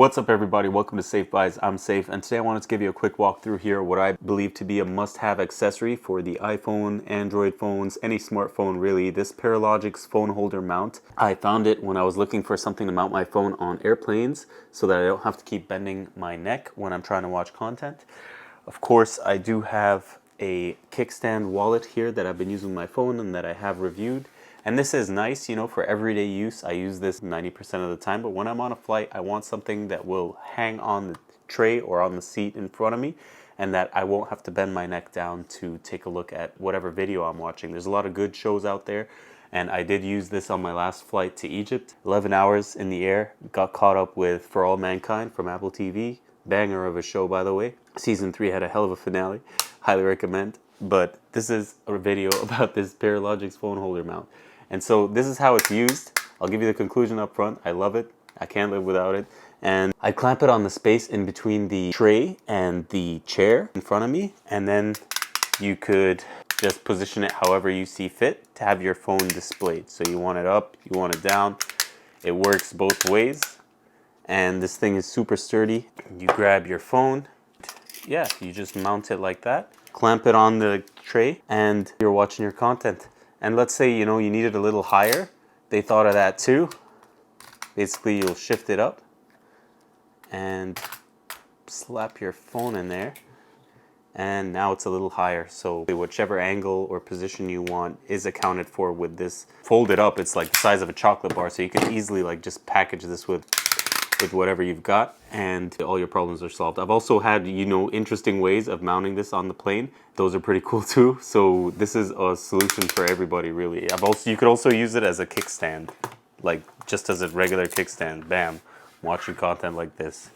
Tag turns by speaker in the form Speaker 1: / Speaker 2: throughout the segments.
Speaker 1: What's up everybody, welcome to SafeBuys. I'm Safe, and today I wanted to give you a quick walkthrough here what I believe to be a must-have accessory for the iPhone, Android phones, any smartphone really, this Perilogics phone holder mount. I found it when I was looking for something to mount my phone on airplanes so that I don't have to keep bending my neck when I'm trying to watch content. Of course, I do have a kickstand wallet here that I've been using my phone and that I have reviewed. And this is nice, you know, for everyday use. I use this 90% of the time, but when I'm on a flight, I want something that will hang on the tray or on the seat in front of me and that I won't have to bend my neck down to take a look at whatever video I'm watching. There's a lot of good shows out there, and I did use this on my last flight to Egypt. 11 hours in the air, got caught up with For All Mankind from Apple TV. Banger of a show, by the way. Season 3 had a hell of a finale. Highly recommend. But this is a video about this Perilogics phone holder mount. And so this is how it's used. I'll give you the conclusion up front. I love it. I can't live without it. And I clamp it on the space in between the tray and the chair in front of me. And then you could just position it however you see fit to have your phone displayed. So you want it up, you want it down. It works both ways. And this thing is super sturdy. You grab your phone. Yeah, you just mount it like that. Clamp it on the tray and you're watching your content. And let's say, you know, you need it a little higher. They thought of that too. Basically, you'll shift it up and slap your phone in there. And now it's a little higher. So whichever angle or position you want is accounted for with this. Fold it up, it's like the size of a chocolate bar. So you can easily like just package this with whatever you've got and all your problems are solved. I've also had, you know, interesting ways of mounting this on the plane. Those are pretty cool too. So this is a solution for everybody really. You could also use it as a kickstand, like just as a regular kickstand. Bam, I'm watching content like this,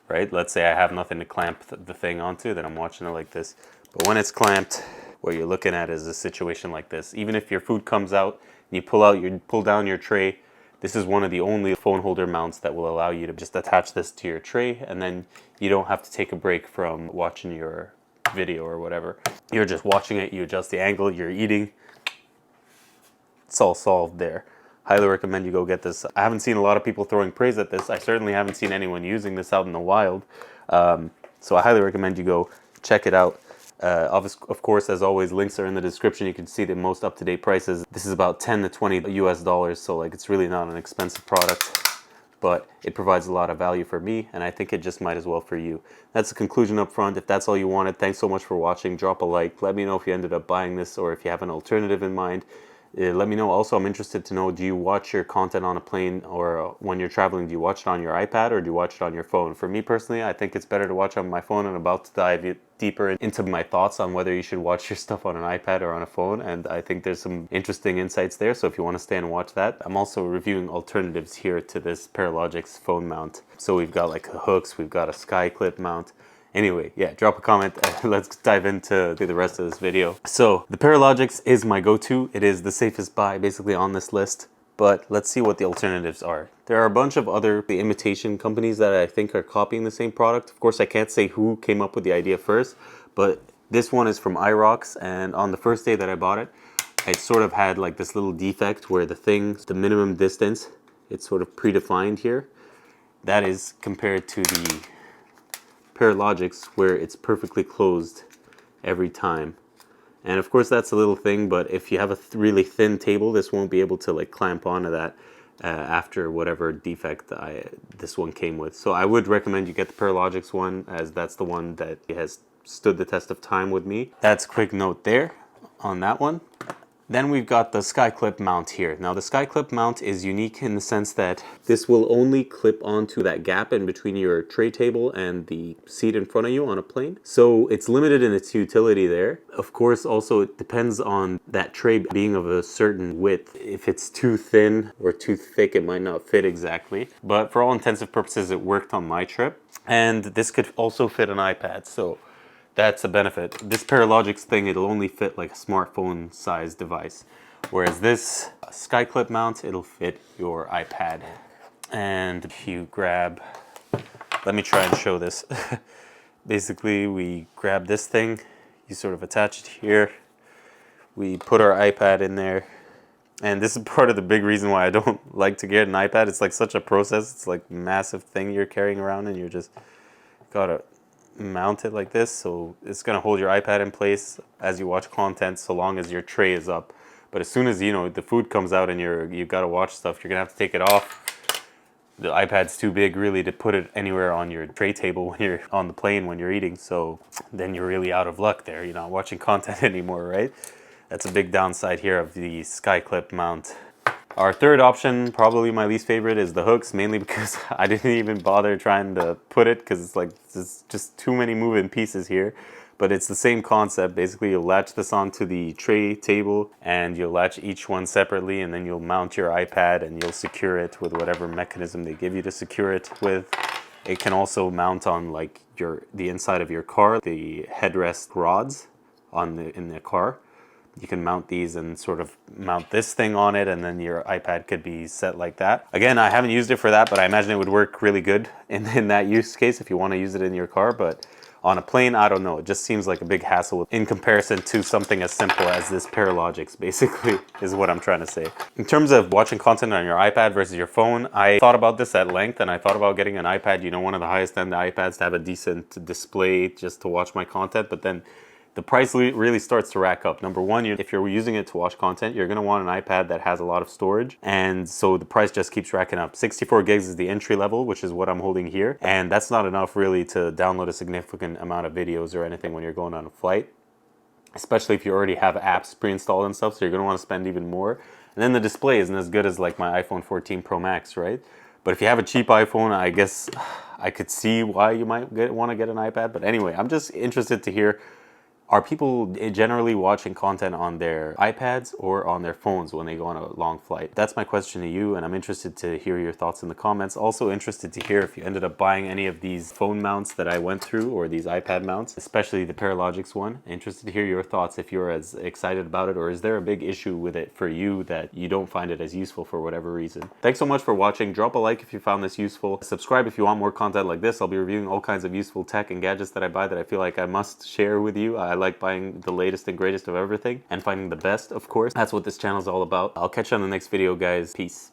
Speaker 1: right? Let's say I have nothing to clamp the thing onto, then I'm watching it like this. But when it's clamped, what you're looking at is a situation like this. Even if your food comes out and you pull down your tray, this is one of the only phone holder mounts that will allow you to just attach this to your tray, and then you don't have to take a break from watching your video or whatever. You're just watching it, you adjust the angle, you're eating. It's all solved there. Highly recommend you go get this. I haven't seen a lot of people throwing praise at this. I certainly haven't seen anyone using this out in the wild. So I highly recommend you go check it out. Of course, as always, links are in the description. You can see the most up-to-date prices. This is about 10 to 20 US dollars, so like it's really not an expensive product, but it provides a lot of value for me, and I think it just might as well for you. That's the conclusion up front. If that's all you wanted, thanks so much for watching. Drop a like. Let me know if you ended up buying this or if you have an alternative in mind. Let me know. Also, I'm interested to know, do you watch your content on a plane or when you're traveling, do you watch it on your iPad or do you watch it on your phone? For me personally, I think it's better to watch on my phone. I'm about to dive deeper into my thoughts on whether you should watch your stuff on an iPad or on a phone, and I think there's some interesting insights there, so if you want to stay and watch that. I'm also reviewing alternatives here to this Perilogics phone mount. So we've got like a Hookz, we've got a SkyClip mount. Anyway, yeah, drop a comment. Let's dive into the rest of this video. So the Perilogics is my go-to. It is the safest buy basically on this list, but let's see what the alternatives are. There are a bunch of other imitation companies that I think are copying the same product. Of course, I can't say who came up with the idea first, but this one is from Rox, and on the first day that I bought it, I sort of had like this little defect where the minimum distance, it's sort of predefined here. That is compared to the Perilogics where it's perfectly closed every time. And of course that's a little thing, but if you have a really thin table, this won't be able to like clamp onto that after whatever defect this one came with. So I would recommend you get the Perilogics one, as that's the one that has stood the test of time with me. That's a quick note there on that one. Then we've got the SkyClip mount here. Now the SkyClip mount is unique in the sense that this will only clip onto that gap in between your tray table and the seat in front of you on a plane. So it's limited in its utility there. Of course, also it depends on that tray being of a certain width. If it's too thin or too thick, it might not fit exactly. But for all intensive purposes, it worked on my trip. And this could also fit an iPad. So that's a benefit. This Perilogics thing, it'll only fit like a smartphone size device. Whereas this SkyClip mount, it'll fit your iPad. And if you grab, let me try and show this. Basically, we grab this thing, you sort of attach it here. We put our iPad in there, And this is part of the big reason why I don't like to get an iPad. It's like such a process. It's like massive thing you're carrying around, and you're just gotta mount it like this. So it's gonna hold your iPad in place as you watch content, so long as your tray is up. But as soon as the food comes out and you've got to watch stuff, you're gonna have to take it off. The iPad's too big really to put it anywhere on your tray table when you're on the plane when you're eating. So then you're really out of luck there. You're not watching content anymore, right? That's a big downside here of the SkyClip mount. Our third option, probably my least favorite, is the Hookz, mainly because I didn't even bother trying to put it because it's like there's just too many moving pieces here. But it's the same concept. Basically, you'll latch this onto the tray table and you'll latch each one separately, and then you'll mount your iPad and you'll secure it with whatever mechanism they give you to secure it with. It can also mount on like the inside of your car, the headrest rods in the car. You can mount these and sort of mount this thing on it, and then your iPad could be set like that. Again, I haven't used it for that, but I imagine it would work really good in that use case if you want to use it in your car. But on a plane, I don't know. It just seems like a big hassle in comparison to something as simple as this Perilogics, basically, is what I'm trying to say. In terms of watching content on your iPad versus your phone, I thought about this at length, and I thought about getting an iPad, one of the highest end iPads to have a decent display just to watch my content, but then the price really starts to rack up. Number one, if you're using it to watch content, you're gonna want an iPad that has a lot of storage. And so the price just keeps racking up. 64 gigs is the entry level, which is what I'm holding here. And that's not enough really to download a significant amount of videos or anything when you're going on a flight, especially if you already have apps pre-installed and stuff. So you're gonna wanna spend even more. And then the display isn't as good as like my iPhone 14 Pro Max, right? But if you have a cheap iPhone, I guess I could see why you might wanna get an iPad. But anyway, I'm just interested to hear, are people generally watching content on their iPads or on their phones when they go on a long flight? That's my question to you, and I'm interested to hear your thoughts in the comments. Also interested to hear if you ended up buying any of these phone mounts that I went through, or these iPad mounts, especially the Perilogics one. Interested to hear your thoughts if you're as excited about it, or is there a big issue with it for you that you don't find it as useful for whatever reason? Thanks so much for watching. Drop a like if you found this useful. Subscribe if you want more content like this. I'll be reviewing all kinds of useful tech and gadgets that I buy that I feel like I must share with you. I like buying the latest and greatest of everything and finding the best, of course. That's what this channel is all about. I'll catch you on the next video, guys. Peace.